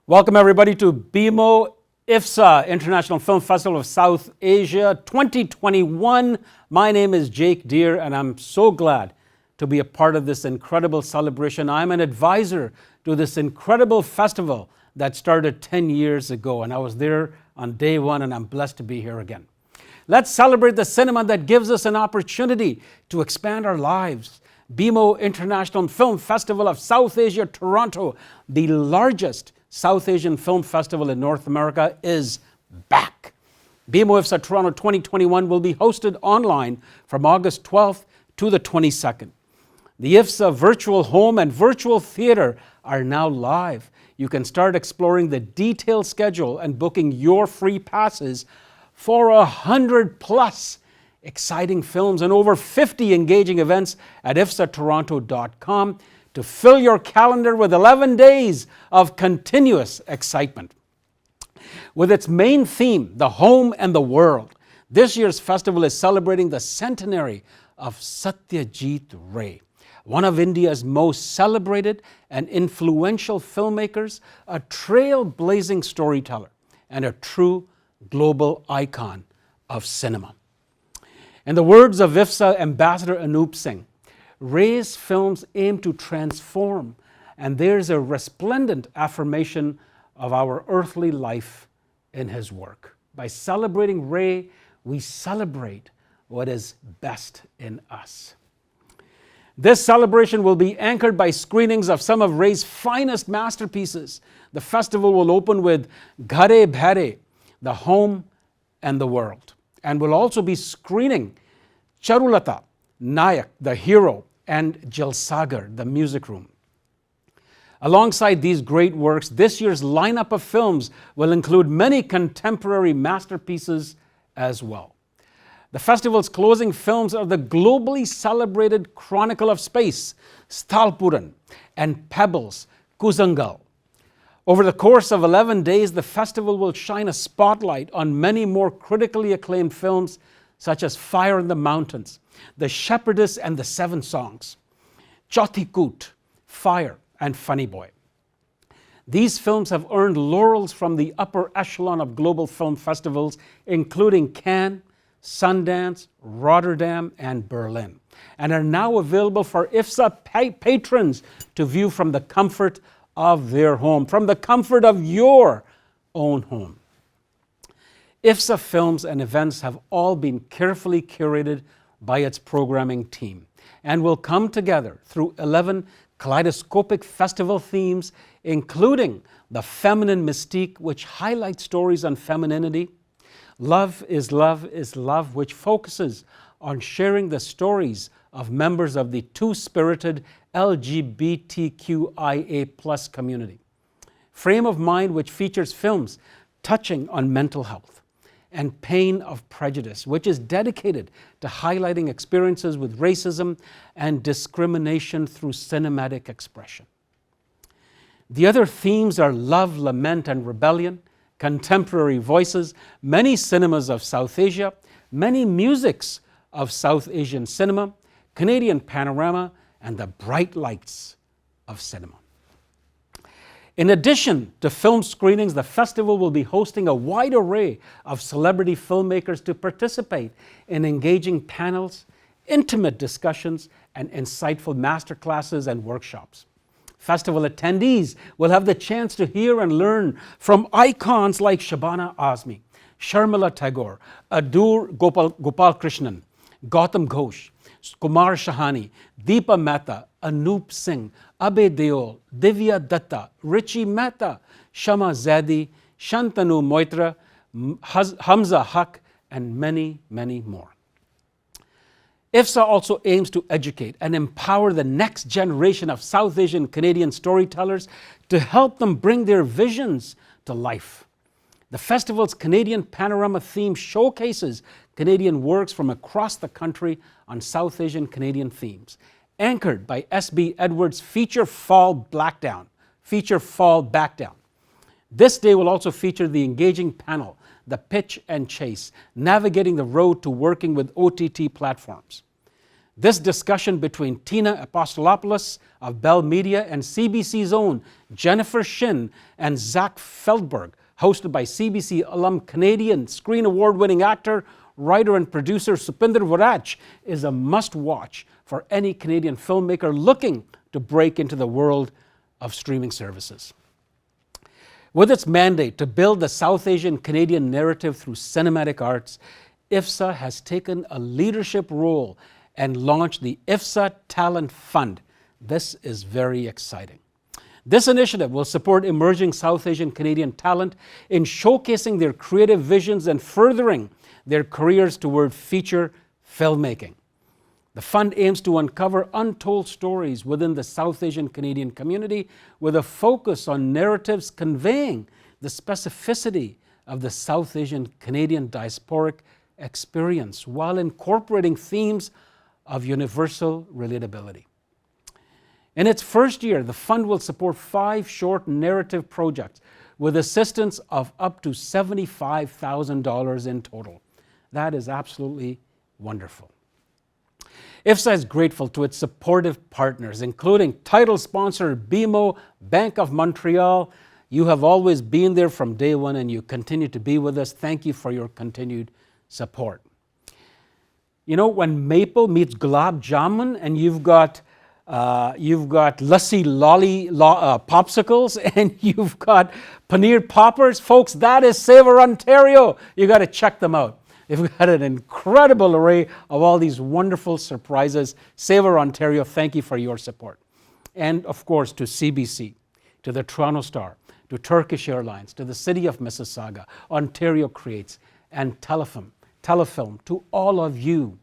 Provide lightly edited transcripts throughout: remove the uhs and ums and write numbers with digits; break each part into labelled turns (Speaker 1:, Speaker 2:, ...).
Speaker 1: Welcome everybody to BMO IFFSA International Film Festival of South Asia 2021. My name is Jake Deere and I'm so glad to be a part of this incredible celebration. I'm an advisor to this incredible festival that started 10 years ago, and I was there on day one and I'm blessed to be here again. Let's celebrate the cinema that gives us an opportunity to expand our lives. BMO International Film Festival of South Asia Toronto, the largest South Asian Film Festival in North America, is back. BMO IFFSA Toronto 2021 will be hosted online from August 12th to the 22nd. The IFFSA virtual home and virtual theater are now live. You can start exploring the detailed schedule and booking your free passes for 100 plus exciting films and over 50 engaging events at iffsatoronto.com to fill your calendar with 11 days of continuous excitement. With its main theme, the home and the world, this year's festival is celebrating the centenary of Satyajit Ray, one of India's most celebrated and influential filmmakers, a trailblazing storyteller, and a true global icon of cinema. In the words of IFFSA Ambassador Anup Singh, Ray's films aim to transform, and there's a resplendent affirmation of our earthly life in his work. By celebrating Ray, we celebrate what is best in us. This celebration will be anchored by screenings of some of Ray's finest masterpieces. The festival will open with Ghare Bhaire, the home and the world, and will also be screening Charulata, Nayak, the hero, and Jalsagar, the music room. Alongside these great works, this year's lineup of films will include many contemporary masterpieces as well. The festival's closing films are the globally celebrated Chronicle of Space, Stalpuran, and Pebbles, Kuzangal. Over the course of 11 days, the festival will shine a spotlight on many more critically acclaimed films such as Fire in the Mountains, The Shepherdess and the Seven Songs, Chauthi Koot, Fire, and Funny Boy. These films have earned laurels from the upper echelon of global film festivals, including Cannes, Sundance, Rotterdam, and Berlin, and are now available for IFFSA patrons to view from the comfort of their home, from the comfort of your own home. IFFSA films and events have all been carefully curated by its programming team and will come together through 11 kaleidoscopic festival themes, including the feminine mystique, which highlights stories on femininity, Love is Love is Love, which focuses on sharing the stories of members of the two-spirited LGBTQIA+ community, Frame of Mind, which features films touching on mental health, and Pain of Prejudice, which is dedicated to highlighting experiences with racism and discrimination through cinematic expression. The other themes are Love, Lament, and Rebellion, Contemporary Voices, Many Cinemas of South Asia, Many Musics of South Asian Cinema, Canadian Panorama, and the Bright Lights of Cinema. In addition to film screenings, the festival will be hosting a wide array of celebrity filmmakers to participate in engaging panels, intimate discussions, and insightful masterclasses and workshops. Festival attendees will have the chance to hear and learn from icons like Shabana Azmi, Sharmila Tagore, Adur Gopal Krishnan, Gautam Ghosh, Kumar Shahani, Deepa Mehta, Anup Singh, Abhay Deol, Divya Datta, Richie Mehta, Shama Zaidi, Shantanu Moitra, Hamza Haq, and many, many more. IFFSA also aims to educate and empower the next generation of South Asian Canadian storytellers to help them bring their visions to life. The festival's Canadian Panorama theme showcases Canadian works from across the country on South Asian Canadian themes, anchored by S.B. Edwards' Feature Fall Back Down. This day will also feature the engaging panel, The Pitch and Chase, Navigating the Road to Working with OTT Platforms. This discussion between Tina Apostolopoulos of Bell Media and CBC's own Jennifer Shin and Zach Feldberg, hosted by CBC alum Canadian Screen Award-winning actor, writer and producer Supinder Viraj, is a must-watch for any Canadian filmmaker looking to break into the world of streaming services. With its mandate to build the South Asian Canadian narrative through cinematic arts, IFFSA has taken a leadership role and launched the IFFSA Talent Fund. This is very exciting. This initiative will support emerging South Asian Canadian talent in showcasing their creative visions and furthering their careers toward feature filmmaking. The fund aims to uncover untold stories within the South Asian Canadian community with a focus on narratives conveying the specificity of the South Asian Canadian diasporic experience while incorporating themes of universal relatability. In its first year, the fund will support 5 short narrative projects with assistance of up to $75,000 in total. That is absolutely wonderful. IFFSA is grateful to its supportive partners, including title sponsor BMO Bank of Montreal. You have always been there from day one and you continue to be with us. Thank you for your continued support. You know, when maple meets gulab jamun and you've got lassi popsicles and you've got paneer poppers, folks, that is Savor Ontario. You got to check them out. They've got an incredible array of all these wonderful surprises. Savor Ontario, thank you for your support. And of course to CBC, to the Toronto Star, to Turkish Airlines, to the City of Mississauga, Ontario Creates, and Telefilm, to all of you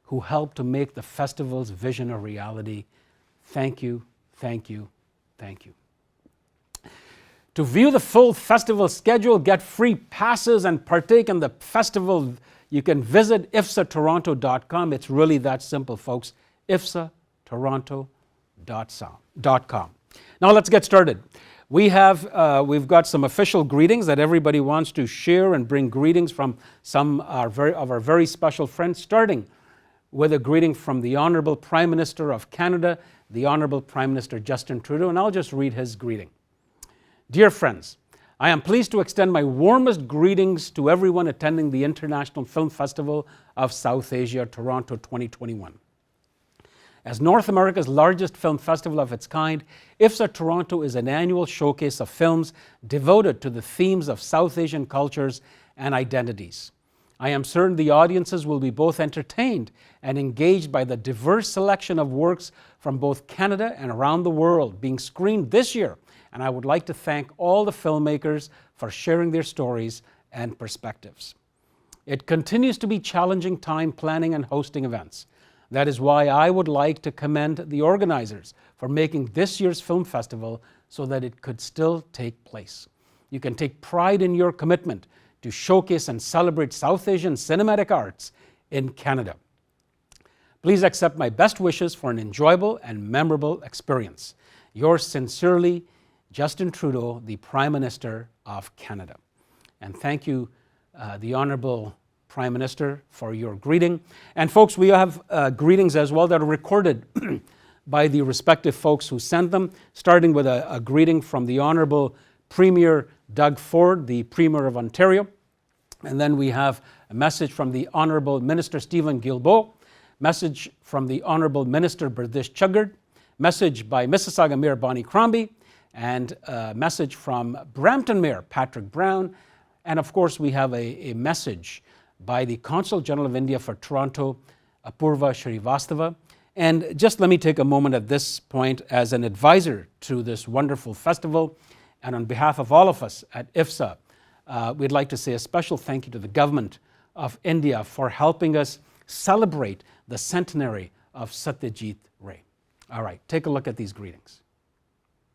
Speaker 1: who helped to make the festival's vision a reality. Thank you, thank you, thank you. To view the full festival schedule, get free passes, and partake in the festival, you can visit IFFSAToronto.com. It's really that simple, folks. IFFSAToronto.com. Now let's get started. We've got some official greetings that everybody wants to share and bring greetings from some of our very special friends, starting with a greeting from the Honourable Prime Minister of Canada, the Honourable Prime Minister Justin Trudeau, and I'll just read his greeting. Dear friends, I am pleased to extend my warmest greetings to everyone attending the International Film Festival of South Asia, Toronto 2021. As North America's largest film festival of its kind, IFFSA Toronto is an annual showcase of films devoted to the themes of South Asian cultures and identities. I am certain the audiences will be both entertained and engaged by the diverse selection of works from both Canada and around the world being screened this year, and I would like to thank all the filmmakers for sharing their stories and perspectives. It continues to be a challenging time planning and hosting events. That is why I would like to commend the organizers for making this year's film festival so that it could still take place. You can take pride in your commitment to showcase and celebrate South Asian cinematic arts in Canada. Please accept my best wishes for an enjoyable and memorable experience. Yours sincerely, Justin Trudeau, the Prime Minister of Canada. And thank you, the Honourable Prime Minister, for your greeting. And folks, we have greetings as well that are recorded by the respective folks who sent them, starting with a greeting from the Honourable Premier Doug Ford, the Premier of Ontario. And then we have a message from the Honourable Minister Stephen Guilbeault, message from the Honourable Minister Bardish Chuggard, message by Mississauga Mayor Bonnie Crombie, and a message from Brampton Mayor Patrick Brown. And of course, we have a message by the Consul General of India for Toronto, Apurva Shrivastava. And just let me take a moment at this point as an advisor to this wonderful festival. And on behalf of all of us at IFFSA, we'd like to say a special thank you to the government of India for helping us celebrate the centenary of Satyajit Ray. All right, take a look at these greetings.